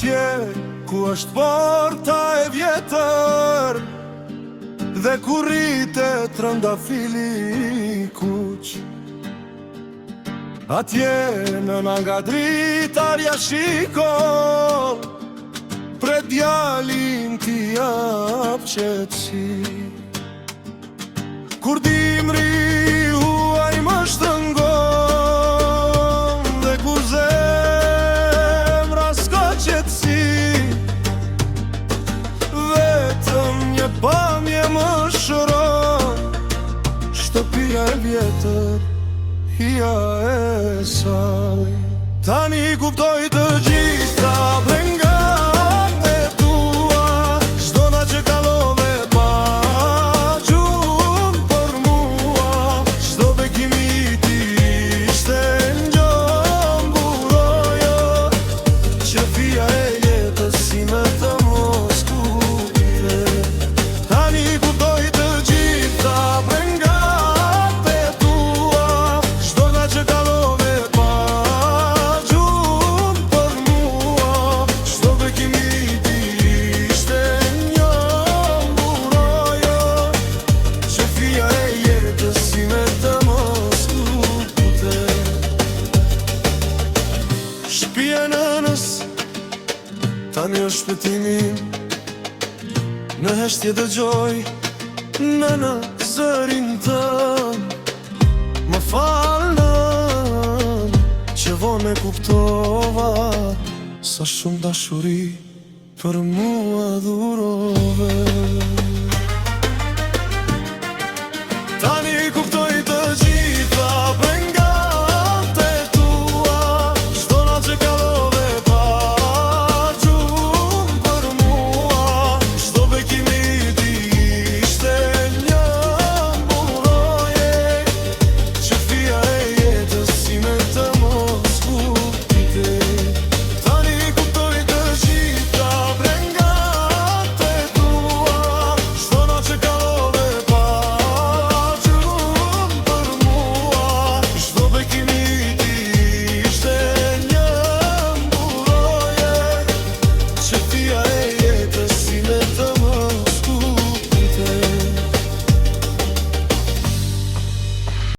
Atje ku është porta e vjetër dhe ku rritet trëndafili kuq. Atje në nga dritarja shikon, pre djalin t'i jap qetësi. Kur dimri huaj më shtrëngon dhe kur zemra s'ka qetësi, vetëm një pamje më shëron, shtëpia e vjetër, hija e saj. Tani kuptoj të gjitha brengat e tua, çdona që kalove pa gjumë për mua. Çdo bekim i ti ishte ngjon burojo, që fija e jetës si me të mos kujte. Tani kuptoj të gjitha brengat e tua, çdona që kalove pa gjumë për mua. Çdo bekim i ti ishte ngjon burojo, që fija e jetës si me të mos kujte. Shtëpia e nënës tani është shpëtimi im, në heshtje dëgjoj nëna zërin tëm. Më fal nën, që vonë e kuptova, sa shumë dashuri për mua dhurove.